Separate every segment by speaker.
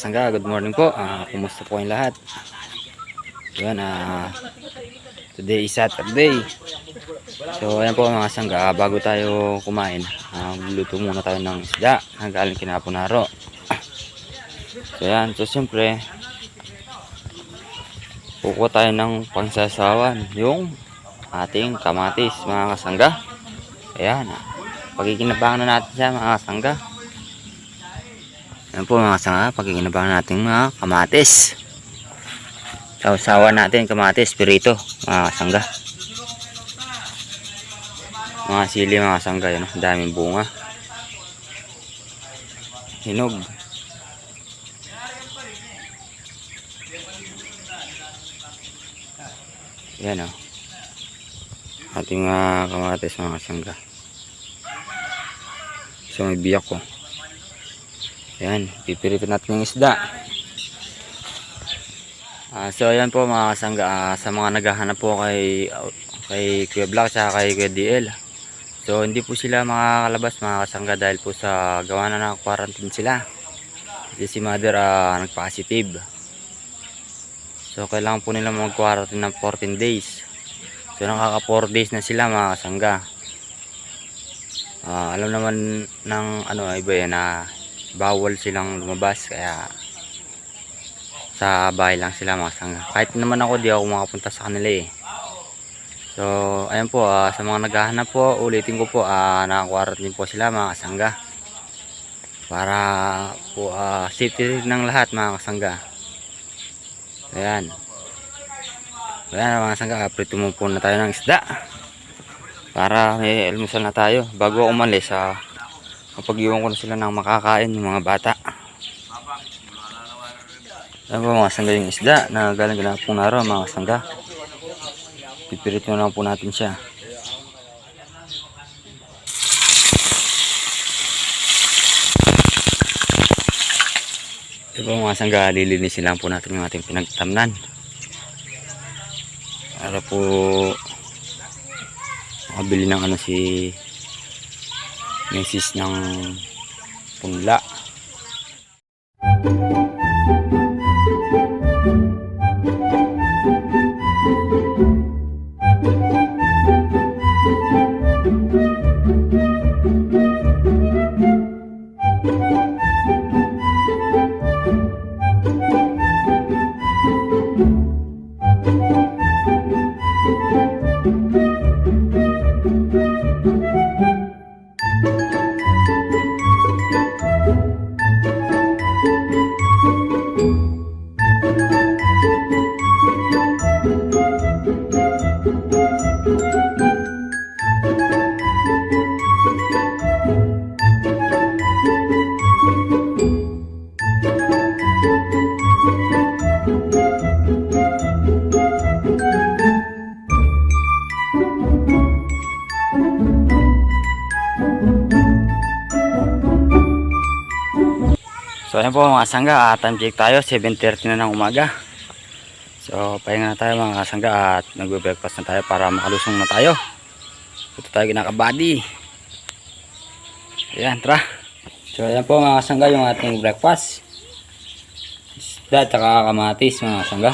Speaker 1: sangga, good morning po. Kumusta po kayong lahat? Yan, today is Saturday. So ayan po mga sangga, bago tayo kumain, luluto muna tayo ng isda na galing kinapunaro. So ayan, so siyempre kukuha tayo ng pangsasawan, yung ating kamatis mga kasangga. Ayan, pagkikinabangan na natin siya mga kasangga. Ayan po mga kasangga, pagkikinabangan natin mga kamatis. Sausawan natin kamatis, pirito mga kasangga. Mga sili mga kasangga, yun, daming bunga. Hinog. Yan o. Ating kamatis mga kasangga. So may biyak ko. Yan, pipiritin natin yung isda. So ayan po mga kasangga, sa mga naghahanap po kay Kuya Black at kay Kuya DL. So hindi po sila makakalabas mga kasangga dahil po sa gawa na quarantine sila. Kasi si mother nagpa-positive. So kailangan po nila mag-quarantine ng 14 days. So nakaka 4 days na sila mga kasangga. Alam naman ng iba yan na bawal silang lumabas, kaya sa bahay lang sila mga kasangga. Kahit naman ako, di ako makapunta sa kanila eh. So ayan po, sa mga naghahanap po, ulitin ko po, naka-quarantine po sila mga kasangga. Para po safety ng lahat mga kasangga. Ayan. Ayan mga kasangga, prito mo po na tayo ng isda. Para may almusal na tayo. Bago ako umalis, kapag iwan ko na sila ng makakain yung mga bata. Ayan po mga kasangga yung isda na galing kinapong naro mga kasangga. Pipirit na lang po natin siya. Ito po mga kasangga, lilinisin lang po natin yung ating pinagtamnan. Para po makabili ng si Mrs. ng punla. So ayan po mga kasangga, time check tayo, 7:30 na ng umaga. So pahinga na tayo mga kasangga at nagbe-breakfast na tayo para makalusong na tayo. Ito tayo kinakabady. Ayan, tara. So ayan po mga kasangga yung ating breakfast. Isda at kamatis mga kasangga.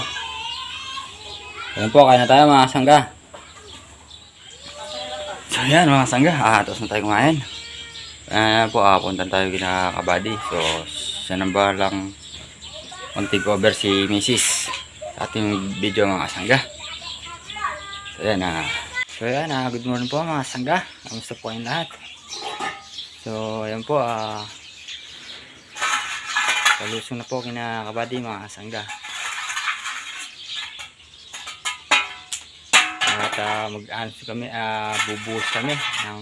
Speaker 1: Ayan po, kain na tayo mga kasangga. So ayan mga kasangga, tapos na tayo kumain. Ayan po, punta tayo kinakabady. So siya nang balang mag-take over si Mrs. sa ating video mga kasangga. So ayan, good morning po mga kasangga. Kamusta po kayong lahat? So ayan po, palusong na po kinakabady mga kasangga. At mag-answer kami, bubuhos kami ng,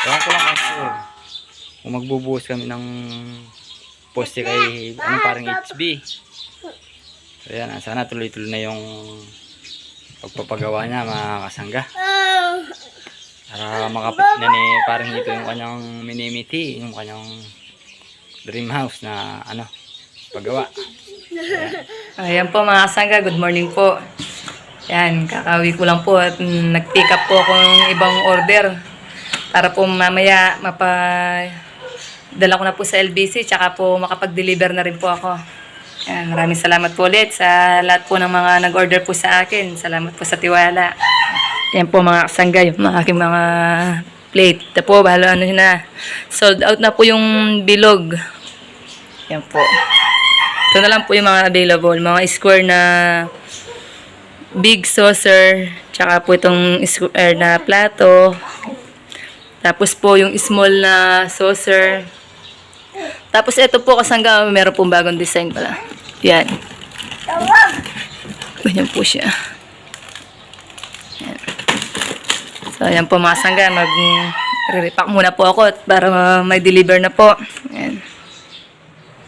Speaker 1: ewan ko lang kung magbubuhos kami ng poste kay parang HB. So yan, sana tuloy-tuloy na yung pagpapagawa niya mga kasangga. Para makapit na ni parang ito yung kanyang minimiti, yung kanyang dream house na paggawa.
Speaker 2: Ayan po mga kasangga, good morning po. Yan, kakawi ko lang po at nag-pick up po ako ng ibang order para po mamaya dala ko na po sa LBC, tsaka po makapag-deliver na rin po ako. Yan, maraming salamat po ulit sa lahat po ng mga nag-order po sa akin. Salamat po sa tiwala. Yan po mga kasangga, yung mga aking mga plate. Ito po, bahalo ano na. Sold out na po yung bilog. Yan po. Ito na lang po yung mga available. Mga square na big saucer. Tsaka po itong square na plato. Tapos po yung small na saucer. Tapos ito po kasangga, meron pong bagong design pala. Yan. Ganyan po siya. Yan. So, yan po mga sangga. Mag-repack muna po ako para may deliver na po. Yan.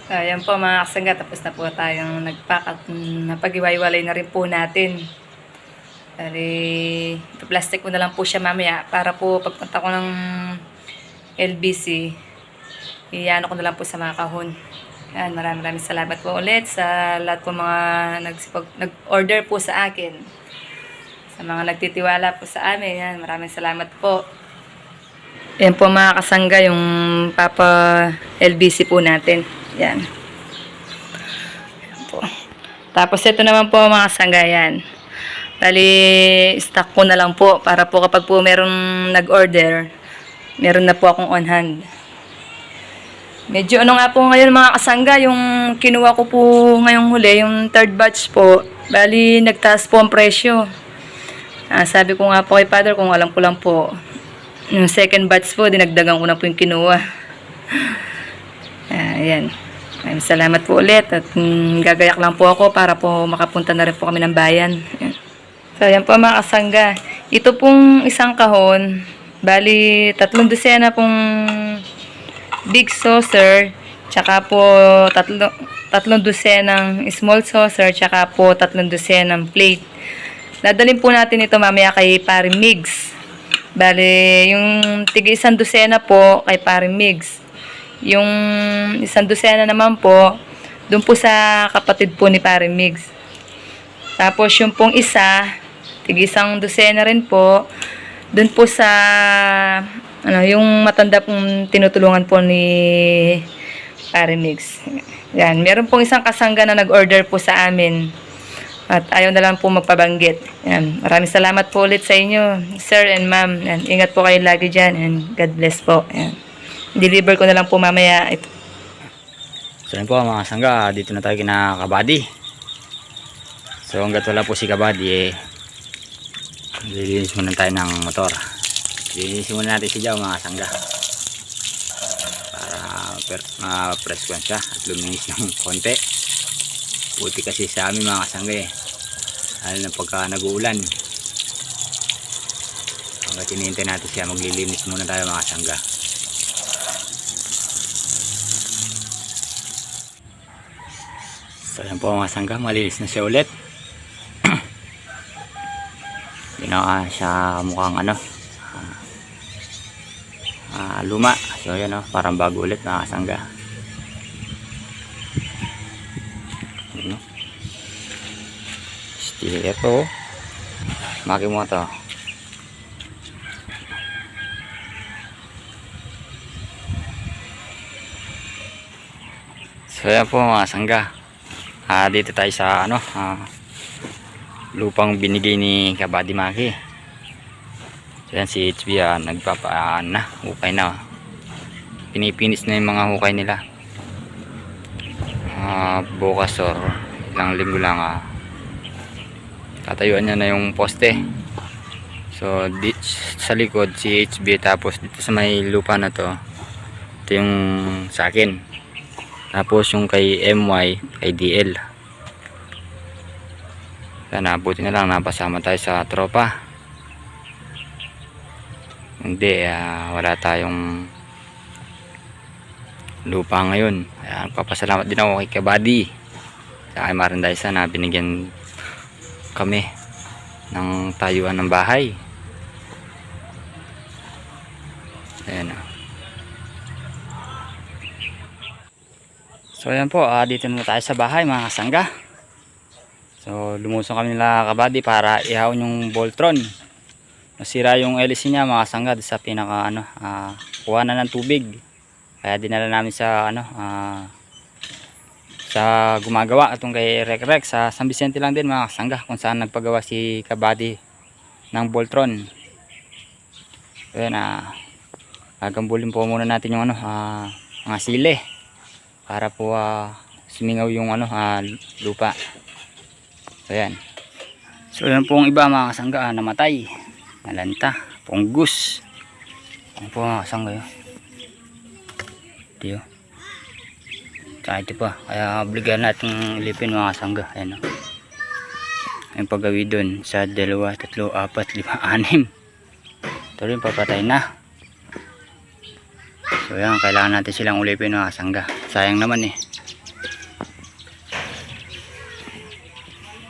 Speaker 2: So, yan po mga kasangga. Tapos na po tayong nag-pack at napag-iwaiwalay na rin po natin. Bali, plastic ko na lang po siya mamaya para po pagpunta ko ng LBC, iyan ko na lang po sa mga kahon. Yan, maraming salamat po ulit sa lahat po mga nag-order po sa akin. Sa mga nagtitiwala po sa amin, yan, maraming salamat po. Yan po mga kasangga, yung Papa LBC po natin. Yan. Yan po. Tapos ito naman po mga kasangga, yan. Bali, stock ko na lang po para po kapag po merong nag-order, meron na po akong on hand. Medyo ano nga po ngayon mga kasangga, yung kinuha ko po ngayong huli, yung third batch po, bali nagtaas po ang presyo. Sabi ko nga po kay Father, kung alam ko lang po, yung second batch po, dinagdagan ko na po yung kinuha. Ayan. Salamat po ulit at gagayak lang po ako para po makapunta na rin po kami ng bayan. Ayan. So, yan po mga kasangga. Ito pong isang kahon, bali 3 dosena pong big saucer, tsaka po 3 dosenang small saucer, tsaka po 3 dosenang plate. Dadalhin po natin ito mamaya kay Pare Migs. Bali, yung tig 1 dosena po kay Pare Migs. Yung 1 dosena naman po, dun po sa kapatid po ni Pare Migs. Tapos yung pong isa, tig 1 dosena rin po, dun po sa yung matanda pong tinutulungan po ni Pare Mix. Yan, meron pong isang kasangga na nag-order po sa amin at ayaw na lang po magpabanggit. Yan, maraming salamat po ulit sa inyo, sir and ma'am. Yan, ingat po kayo lagi dyan and God bless po. Yan. Deliver ko na lang po mamaya ito.
Speaker 1: So yun po mga kasangga, dito na tayo kina Kabady. So hanggat wala po si Kabady, lilinis muna tayo ng motor. Lilinis muna natin si Jao mga kasangga para ma-press ko siya at luminis ng konti. Buti kasi sa amin mga kasangga lalo na pagka nag-uulan. Hanggat hinihintay natin siya, maglilinis muna tayo mga kasangga. So yan po mga kasangga, malinis na siya ulit. Ginawa siya mukhang luma. So yan parang bago ulit mga kasangga. Sticker po. Maki mo to. So yan po mga kasangga. Dito tayo sa lupang binigay ni Kabady Maki. So yan si HB nagpapaan na, hukay na. Pinipinis na yung mga hukay nila. Bukas or ilang linggo lang tatayuan niya na yung poste. So sa likod si HB, tapos dito sa may lupa na to, ito yung sa akin. Tapos yung kay MY, kay DL. Sana buti na lang napasama tayo sa tropa. Hindi, wala tayong lupa ngayon. Papasalamat din ako kay Kabady sa kay Marandaysa na binigyan kami ng tayuan ng bahay. Ayan. So ayan po, dito na tayo sa bahay mga kasangga. So lumusong kami nila Kabady para ihawin yung Voltron. Nasira yung LC niya mga kasangga sa pinaka kuha na ng tubig. Kaya dinala namin sa ano, sa gumagawa itong kay Rex sa San Vicente lang din mga kasangga, kung saan nagpagawa si Kabady ng Voltron. So yan, gagambulin po muna natin yung ano, mga sile para po sumingaw yung ano, lupa. So yan. So yan po ang iba mga kasangga, namatay, nalanta, punggus. Yan po mga kasangga yun. Ito. Tsaka ito pa, kaya obligahan natin ilipin mga kasangga. Ayan o. Yung paggawi dun sa 2, 3, 4, 5, 6. Ito rin papatay na. So yan, kailangan natin silang ulipin mga kasangga. Sayang naman eh.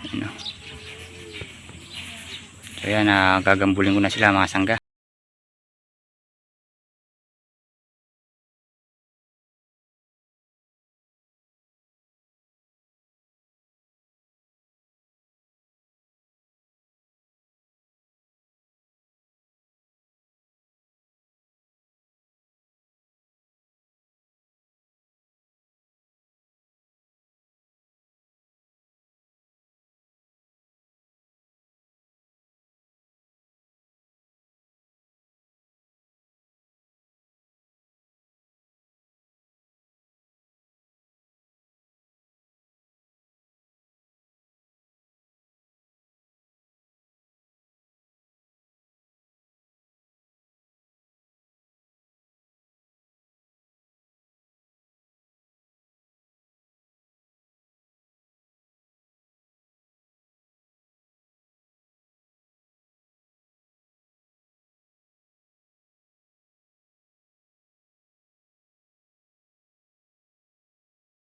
Speaker 1: Ayan o. So yan, gagambulin ko na sila mga kasangga.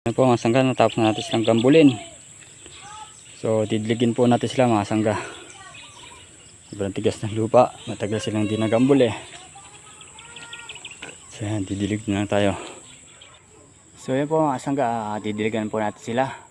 Speaker 1: Ano po mga sangga, natapos na natin silang gambulin. So didligin po natin sila mga sangga. Sobrang tigas ng lupa, matagal silang di nagambul eh. So yan, didilig na lang tayo. So yan po mga sangga, didiligan po natin sila.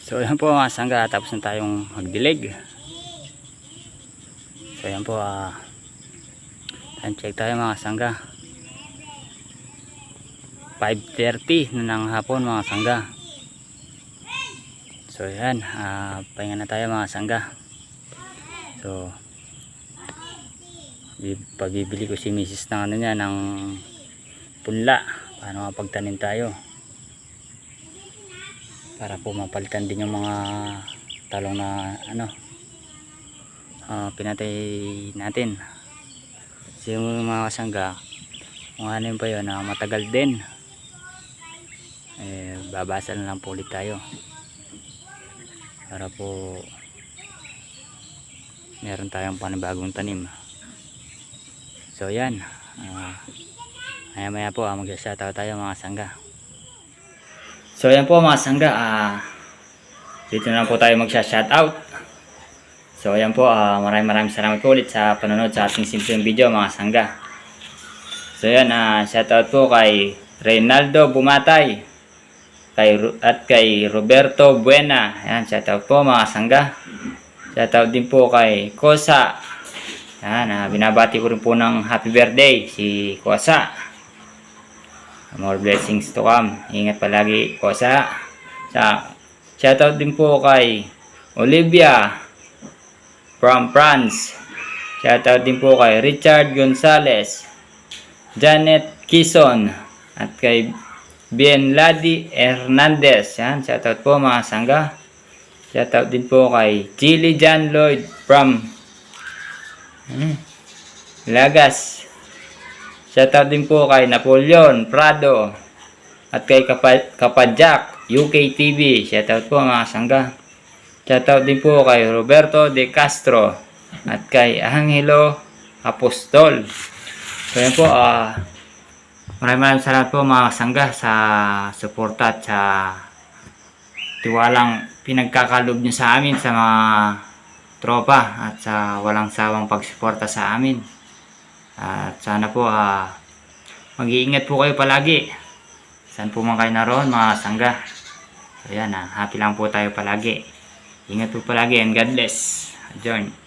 Speaker 1: So yan po mga sangga, tapos na tayong magdilig. So yan po, time check tayo mga sangga, 5:30 na ng hapon mga sangga. So yan, pahinga na tayo mga sangga. So pabibili ko si Mrs. ng ano niya, ng punla, paano mapagtanim tayo, para po mapalitan din yung mga talong na ano, pinatay natin. Kasi yung mga kasangga, kung ano yun pa yun, matagal din, babasa na lang po ulit tayo para po meron tayong panibagong tanim. So yan, maya maya po mag-shoutout tayo mga sangga. So yan po mga sangga, dito na po tayo mag-shoutout. So yan po, maraming salamat po ulit sa panonood sa ating simpleng video mga sangga. So yan, shoutout po kay Reynaldo Bumatay at kay Roberto Buena. Yan, shoutout po mga sangga. Shoutout din po kay Kosa. Yan, binabati ko rin po ng happy birthday si Kosa. More blessings to come. Ingat palagi, Kosa. Shoutout din po kay Olivia from France. Shoutout din po kay Richard Gonzalez, Janet Kison, at kay Bienladi Hernandez. Yan, shoutout po mga sangga. Shoutout din po kay Chili John Lloyd from Lagas. Shoutout din po kay Napoleon Prado at kay Kapadjak UK TV. Shoutout po mga sangga.
Speaker 3: Shoutout din po kay Roberto De Castro at kay Angelo Apostol. So yan po, maraming salamat po mga kasangga sa suporta at sa tiwalang pinagkakalob nyo sa amin sa mga tropa at sa walang sawang pagsuporta sa amin. At sana po mag-iingat po kayo palagi. Saan po man kayo naroon mga kasangga. So yan, happy lang po tayo palagi. Ingat po palagi and God bless. Adjourn.